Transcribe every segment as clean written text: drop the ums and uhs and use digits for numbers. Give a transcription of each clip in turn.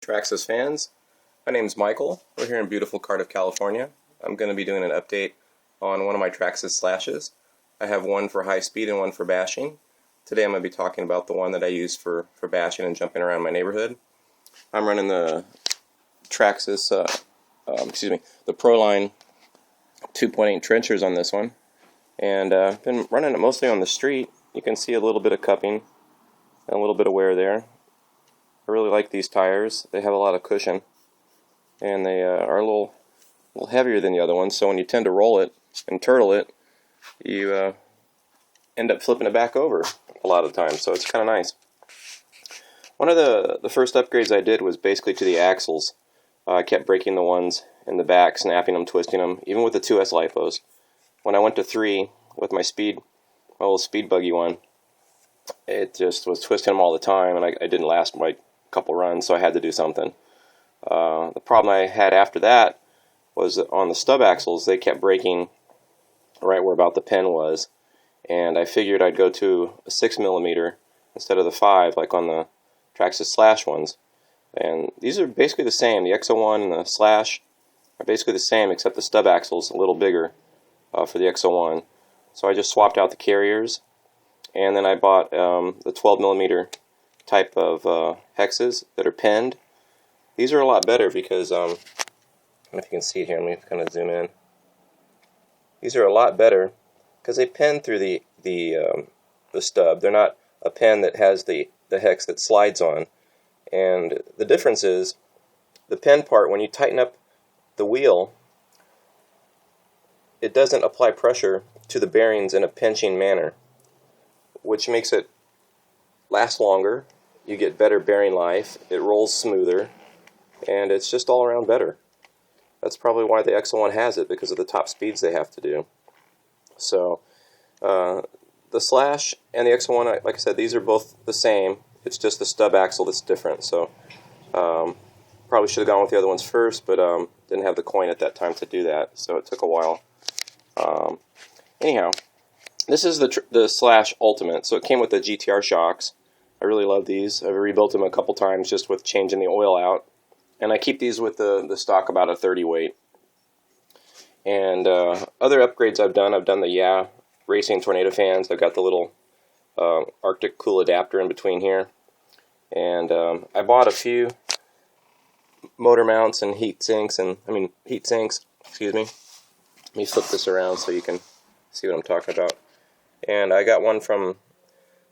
Traxxas fans, my name's Michael. We're here in beautiful Cardiff, California. I'm going to be doing an update on one of my Traxxas Slashes. I have one for high speed and one for bashing. Today I'm going to be talking about the one that I use for bashing and jumping around my neighborhood. I'm running the Traxxas, the Proline 2.8 trenchers on this one, and I've been running it mostly on the street. You can see a little bit of cupping and a little bit of wear there. I really like these tires. They have a lot of cushion, and they are a little heavier than the other ones, so when you tend to roll it and turtle it, you end up flipping it back over a lot of the time, so it's kind of nice. One of the first upgrades I did was basically to the axles. I kept breaking the ones in the back, snapping them, twisting them, even with the 2S LiPos. When I went to 3 with my little Speed Buggy one, it just was twisting them all the time, and I didn't last my couple runs, so I had to do something. The problem I had after that was that on the stub axles, they kept breaking right where about the pin was, and I figured I'd go to a 6mm instead of the 5 like on the Traxxas Slash ones. And these are basically the same. The X01 and the Slash are basically the same, except the stub axle's a little bigger for the X01. So I just swapped out the carriers, and then I bought the 12mm type of hexes that are pinned. These are a lot better because, I don't know if you can see it here, let me kind of zoom in. These are a lot better because they pin through the stub. They're not a pin that has the hex that slides on. And the difference is, the pin part, when you tighten up the wheel, it doesn't apply pressure to the bearings in a pinching manner, which makes it last longer. You get better bearing life, it rolls smoother, and it's just all around better. That's probably why the X01 has it, because of the top speeds they have to do. So the Slash and the X01, like I said, these are both the same. It's just the stub axle that's different. So probably should have gone with the other ones first, but didn't have the coin at that time to do that, so it took a while. Anyhow, this is the Slash Ultimate, so it came with the GTR shocks. I really love these. I've rebuilt them a couple times just with changing the oil out. And I keep these with the stock about a 30 weight. And other upgrades I've done the Racing Tornado fans. I've got the little Arctic Cool adapter in between here. And I bought a few motor mounts and heat sinks, excuse me. Let me flip this around so you can see what I'm talking about. And I got one from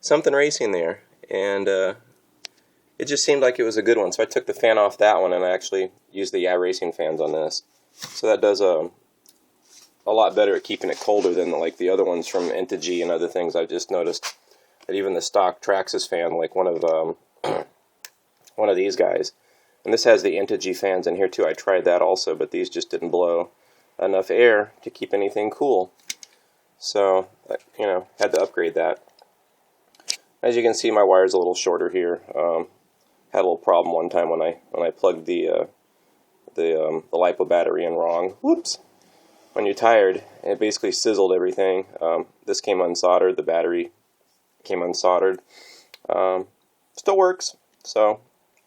Something Racing there, and it just seemed like it was a good one, so I took the fan off that one and I actually used the Racing fans on this. So that does a lot better at keeping it colder than like the other ones from Integy and other things. I've just noticed that even the stock Traxxas fan, like one of these guys, and this has the Integy fans in here too. I tried that also, but these just didn't blow enough air to keep anything cool. So, had to upgrade that. As you can see, my wire's a little shorter here. Had a little problem one time when I plugged the LiPo battery in wrong. Whoops! When you're tired, it basically sizzled everything. This came unsoldered. The battery came unsoldered. Still works. So,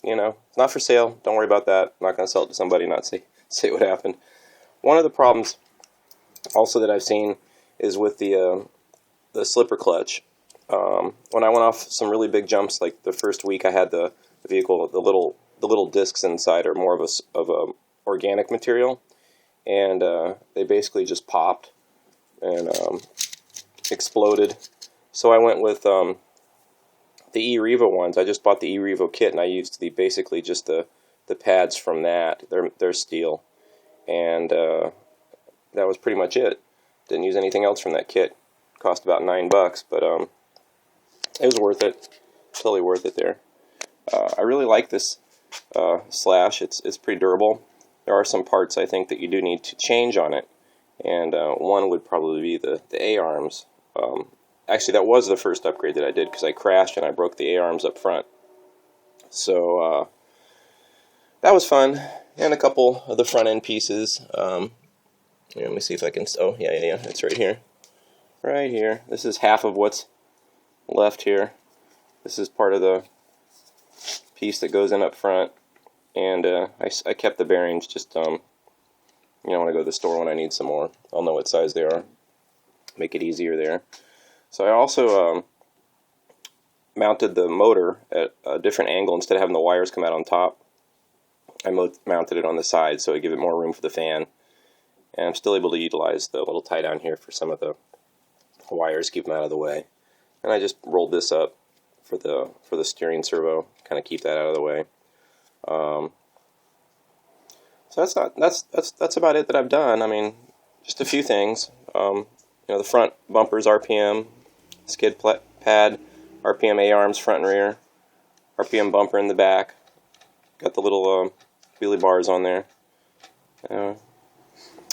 it's not for sale. Don't worry about that. I'm not going to sell it to somebody and not say what happened. One of the problems also that I've seen is with the slipper clutch. When I went off some really big jumps, like the first week I had the vehicle, the little discs inside are more of a organic material, and they basically just popped and exploded. So I went with the e-Revo ones. I just bought the e-Revo kit, and I used basically just the pads from that. They're steel, and that was pretty much it. Didn't use anything else from that kit. Cost about $9, but it was worth it. Totally worth it there. I really like this Slash. It's pretty durable. There are some parts I think that you do need to change on it, and one would probably be the A-arms. Actually, that was the first upgrade that I did because I crashed and I broke the A-arms up front. So that was fun, and a couple of the front end pieces. Let me see if I can. Oh yeah, it's right here. Right here. This is half of what's left here. This is part of the piece that goes in up front. and I kept the bearings just when I go to the store when I need some more. I'll know what size they are. Make it easier there. So I also mounted the motor at a different angle. Instead of having the wires come out on top, I mounted it on the side so it give it more room for the fan. And I'm still able to utilize the little tie down here for some of the wires, keep them out of the way. And I just rolled this up for the steering servo, kind of keep that out of the way. So that's about it that I've done. I mean, just a few things. The front bumpers RPM, skid pad, RPM A-arms front and rear, RPM bumper in the back. Got the little wheelie bars on there.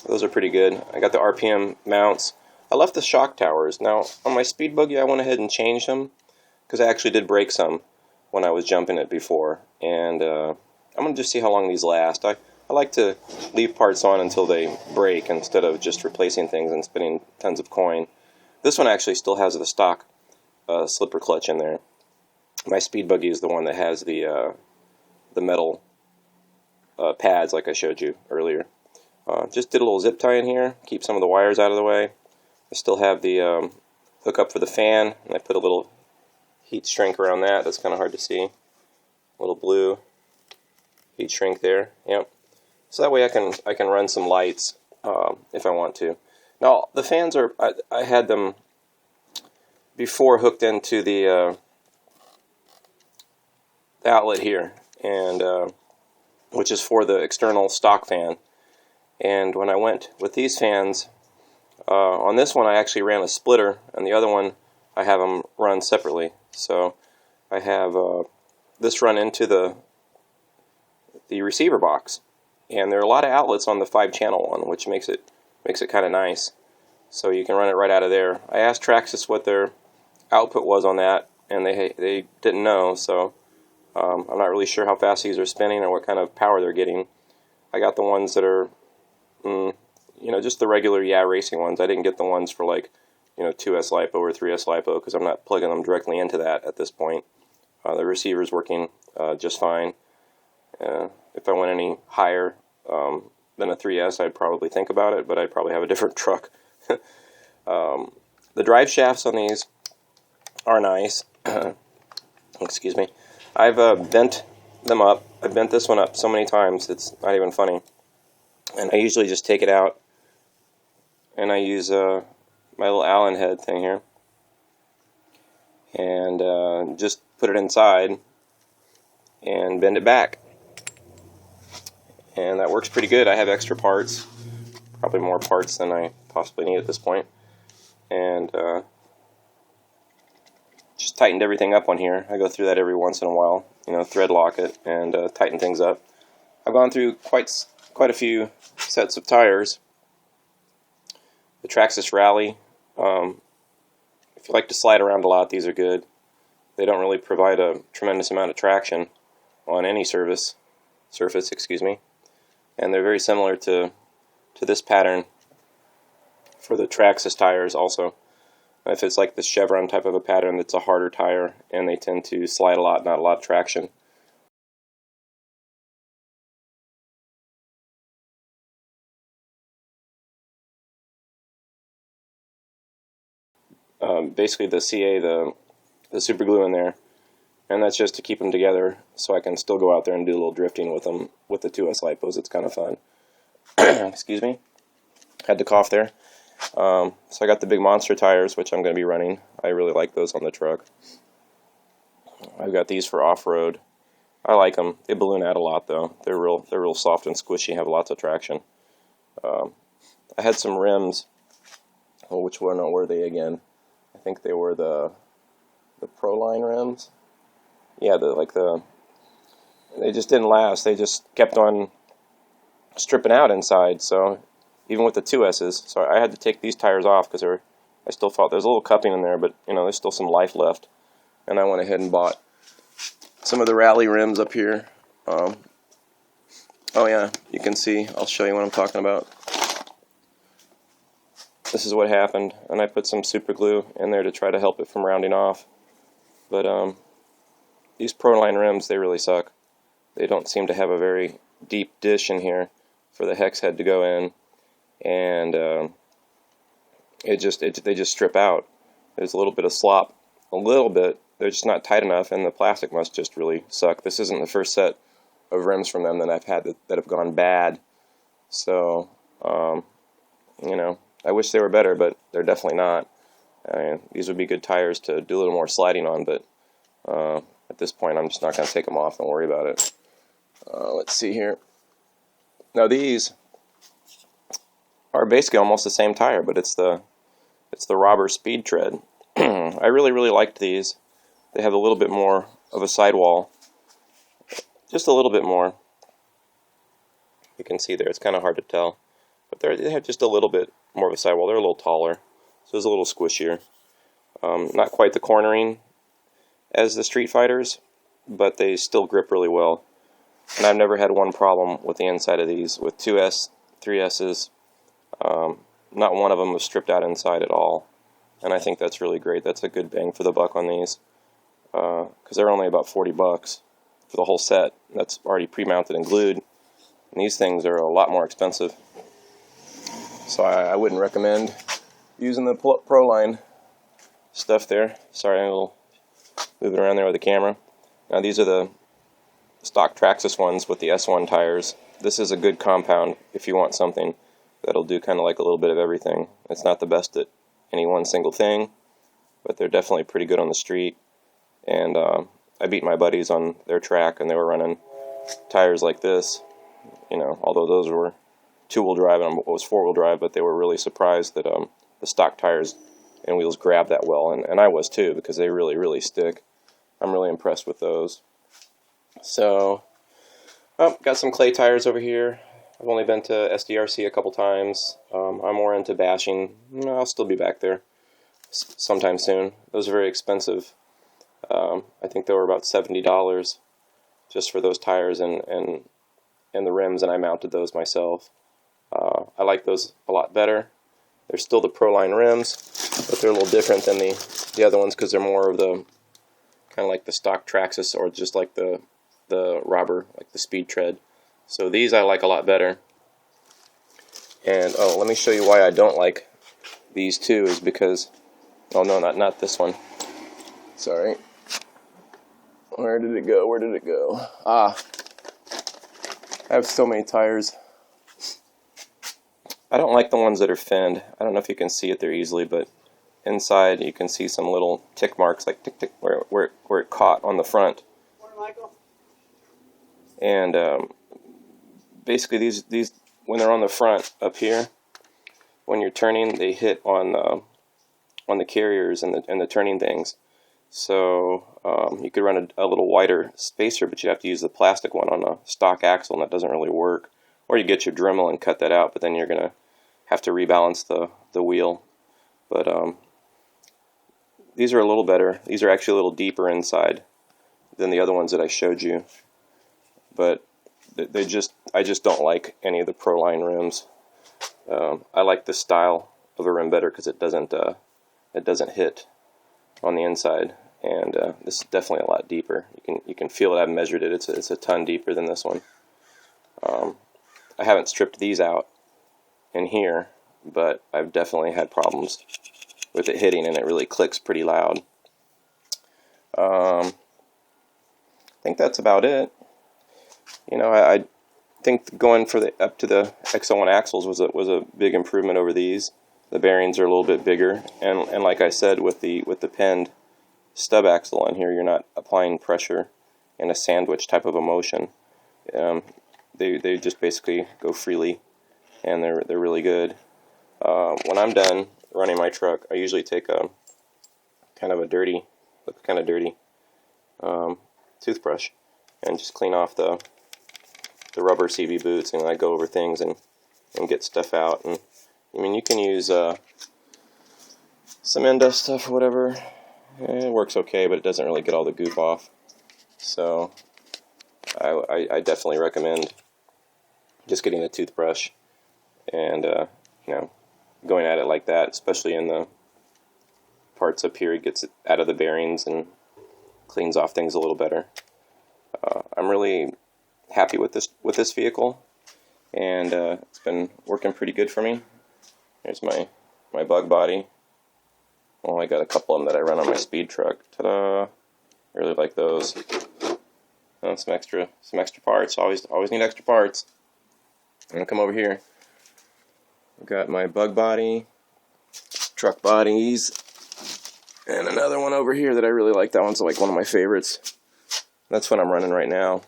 Those are pretty good. I got the RPM mounts. I left the shock towers. Now, on my Speed Buggy, I went ahead and changed them because I actually did break some when I was jumping it before. And I'm going to just see how long these last. I like to leave parts on until they break instead of just replacing things and spending tons of coin. This one actually still has the stock slipper clutch in there. My Speed Buggy is the one that has the metal pads like I showed you earlier. Just did a little zip tie in here, keep some of the wires out of the way. I still have the hook up for the fan, and I put a little heat shrink around that. That's kind of hard to see. A little blue heat shrink there. Yep. So that way I can run some lights if I want to. Now the fans are I had them before hooked into the outlet here, and which is for the external stock fan. And when I went with these fans, on this one I actually ran a splitter, and the other one I have them run separately. So I have this run into the receiver box, and there are a lot of outlets on the 5-channel one, which makes it kind of nice. So you can run it right out of there. I asked Traxxas what their output was on that, and they didn't know. So I'm not really sure how fast these are spinning or what kind of power they're getting. I got the ones that are just the regular racing ones. I didn't get the ones for like 2S LiPo or 3S LiPo because I'm not plugging them directly into that at this point. The receiver's working just fine. If I went any higher than a 3S, I'd probably think about it, but I'd probably have a different truck. The drive shafts on these are nice. Excuse me. I've bent them up. I've bent this one up so many times it's not even funny. And I usually just take it out and I use my little Allen head thing here and just put it inside and bend it back. And that works pretty good. I have extra parts, probably more parts than I possibly need at this point. And just tightened everything up on here. I go through that every once in a while, thread lock it and tighten things up. I've gone through quite a few sets of tires. The Traxxas Rally, if you like to slide around a lot, these are good. They don't really provide a tremendous amount of traction on any surface, and they're very similar to this pattern for the Traxxas tires also. If it's like the chevron type of a pattern, it's a harder tire, and they tend to slide a lot, not a lot of traction. Basically the CA, the super glue in there, and that's just to keep them together so I can still go out there and do a little drifting with them with the 2S LiPos. It's kind of fun. Excuse me, had to cough there. So I got the big monster tires, which I'm going to be running. I really like those on the truck. I've got these for off-road. I like them. They balloon out a lot though. They're real soft and squishy, have lots of traction. I had some rims. Oh, which one were they again? I think they were the Proline rims. Yeah, they just didn't last. They just kept on stripping out inside. So even with the 2S's, so I had to take these tires off because I still thought there's a little cupping in there, but there's still some life left. And I went ahead and bought some of the Rally rims up here. Oh yeah, you can see. I'll show you what I'm talking about. This is what happened, and I put some super glue in there to try to help it from rounding off. But these Proline rims, they really suck. They don't seem to have a very deep dish in here for the hex head to go in, and they just strip out. There's a little bit of slop, a little bit. They're just not tight enough, and the plastic must just really suck. This isn't the first set of rims from them that I've had that have gone bad. So, you know, I wish they were better, but they're definitely not. These would be good tires to do a little more sliding on, but at this point I'm just not going to take them off and worry about it. Let's see here. Now these are basically almost the same tire, but it's the Robber Speed Tread. I really liked these. They have a little bit more of a sidewall, just a little bit more. You can see there, it's kind of hard to tell, but they have just a little bit more of a sidewall. They're a little taller, so it's a little squishier. Not quite the cornering as the Street Fighters, but they still grip really well. And I've never had one problem with the inside of these. With 2S, 3Ss, not one of them was stripped out inside at all. And I think that's really great. That's a good bang for the buck on these, because they're only about $40 for the whole set. That's already pre-mounted and glued. And these things are a lot more expensive. So I wouldn't recommend using the Proline stuff there. Sorry, I'm a little moving around there with the camera. Now these are the stock Traxxas ones with the S1 tires. This is a good compound if you want something that'll do kind of like a little bit of everything. It's not the best at any one single thing, but they're definitely pretty good on the street. And I beat my buddies on their track, and they were running tires like this. You know, although those were two-wheel drive and it was four-wheel drive, but they were really surprised that the stock tires and wheels grab that well, and I was too, because they really stick. I'm really impressed with those. So, got some clay tires over here. I've only been to SDRC a couple times. I'm more into bashing. I'll still be back there sometime soon. Those are very expensive. I think they were about $70 just for those tires and the rims, and I mounted those myself. I like those a lot better. They're still the Proline rims, but they're a little different than the other ones because they're more of the kind of like the stock Traxxas, or just like the Robber, like the Speed Tread. So these I like a lot better. And let me show you why I don't like these two. Is because, oh no, not this one. Sorry. Where did it go? Where did it go? I have so many tires. I don't like the ones that are finned. I don't know if you can see it there easily, but inside you can see some little tick marks, like tick tick, where it caught on the front. Morning, Michael. And basically these when they're on the front up here, when you're turning, they hit on the carriers and the turning things. So you could run a little wider spacer, but you'd have to use the plastic one on a stock axle, and that doesn't really work. Or you get your Dremel and cut that out, but then you're going to have to rebalance the wheel. But these are a little better. These are actually a little deeper inside than the other ones that I showed you. But I just don't like any of the Proline rims. I like the style of a rim better because it doesn't hit on the inside. And this is definitely a lot deeper. You can feel it. I've measured it. It's a ton deeper than this one. I haven't stripped these out in here, but I've definitely had problems with it hitting, and it really clicks pretty loud. I think that's about it. You know, I think going for up to the XL1 axles was a big improvement over these. The bearings are a little bit bigger, and like I said, with the penned stub axle on here, you're not applying pressure in a sandwich type of a motion. They just basically go freely, and they're really good. When I'm done running my truck, I usually take a kind of dirty toothbrush and just clean off the rubber CV boots, and I go over things and get stuff out. And I mean, you can use some end dust stuff or whatever. It works okay, but it doesn't really get all the goop off. So I definitely recommend just getting a toothbrush and going at it like that, especially in the parts up here. It gets it out of the bearings and cleans off things a little better. I'm really happy with this vehicle, and it's been working pretty good for me. Here's my bug body. Well, I got a couple of them that I run on my speed truck. Ta-da! I really like those. And some extra parts. Always need extra parts. I'm gonna come over here. I've got my bug body, truck bodies, and another one over here that I really like. That one's like one of my favorites. That's what I'm running right now.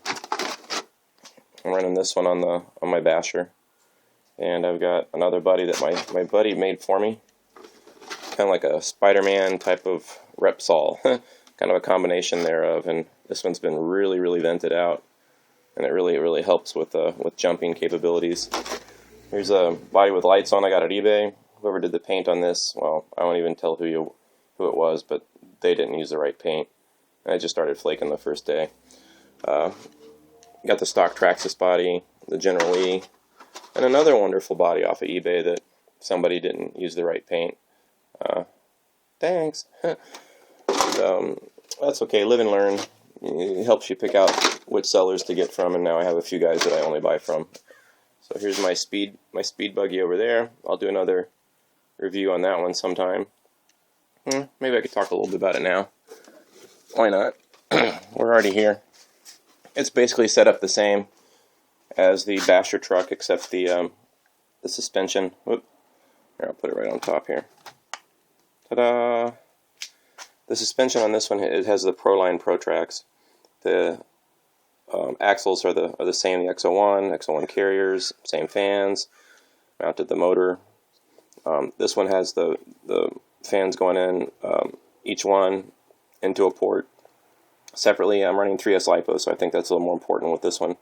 I'm running this one on my basher, and I've got another body that my buddy made for me. Kind of like a Spider-Man type of Repsol, kind of a combination thereof. And this one's been really vented out, and it really helps with jumping capabilities. Here's a body with lights on I got at eBay. Whoever did the paint on this, well, I won't even tell who it was, but they didn't use the right paint. I just started flaking the first day. Got the stock Traxxas body, the General Lee, and another wonderful body off of eBay that somebody didn't use the right paint. Thanks. That's okay. Live and learn. It helps you pick out which sellers to get from, and now I have a few guys that I only buy from. So here's my speed buggy over there. I'll do another review on that one sometime. Maybe I could talk a little bit about it now. Why not? We're already here. It's basically set up the same as the basher truck, except the suspension. Whoop. Here, I'll put it right on top here. Ta-da! The suspension on this one, it has the Proline Protrax. The axles are the same, the X01 carriers, same fans, mounted the motor. This one has the fans going in, each one into a port. Separately, I'm running 3S LiPo, so I think that's a little more important with this one.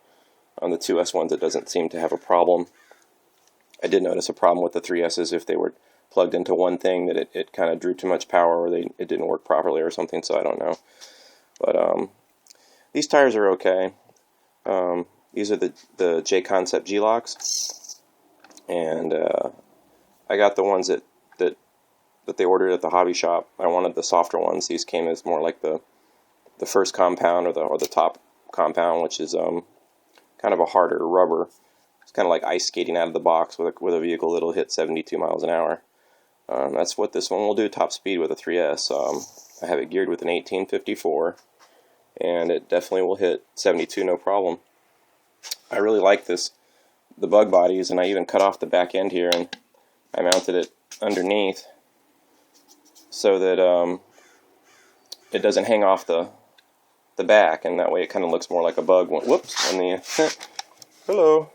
On the 2S ones, it doesn't seem to have a problem. I did notice a problem with the 3Ss if they were plugged into one thing, that it kind of drew too much power, or it didn't work properly or something, so I don't know. But these tires are okay. These are the J-Concept G-Locks, and I got the ones that they ordered at the hobby shop. I wanted the softer ones. These came as more like the first compound, or the top compound, which is kind of a harder rubber. It's kind of like ice skating out of the box with a vehicle that'll hit 72 miles an hour. That's what this one will do top speed with a 3S. I have it geared with an 1854, and it definitely will hit 72 no problem. I really like the bug bodies, and I even cut off the back end here, and I mounted it underneath so that it doesn't hang off the back, and that way it kind of looks more like a bug. Whoops! On the hello.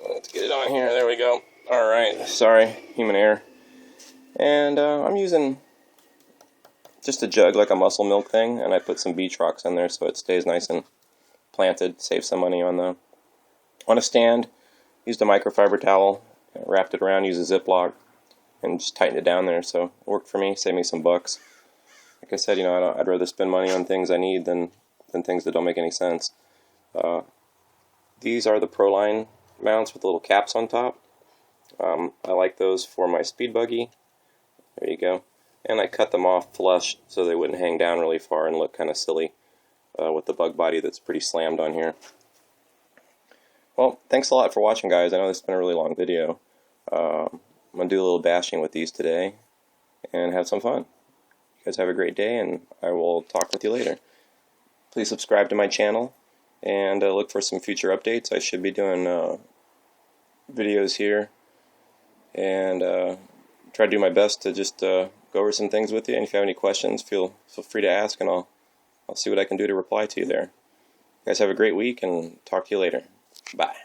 Let's get it on here. There we go. All right. Sorry, human error. And I'm using just a jug, like a muscle milk thing, and I put some beach rocks in there so it stays nice and planted. Save some money on a stand. Used a microfiber towel, wrapped it around, used a Ziploc, and just tightened it down there. So it worked for me. Saved me some bucks. Like I said, I'd rather spend money on things I need than things that don't make any sense. These are the Proline mounts with little caps on top. I like those for my speed buggy. There you go. And I cut them off flush so they wouldn't hang down really far and look kind of silly with the bug body that's pretty slammed on here. Well, thanks a lot for watching, guys. I know this has been a really long video. I'm going to do a little bashing with these today and have some fun. You guys have a great day, and I will talk with you later. Please subscribe to my channel and look for some future updates. I should be doing videos here, and try to do my best to just go over some things with you. And if you have any questions, feel free to ask, and I'll see what I can do to reply to you there. You guys have a great week, and talk to you later. Bye.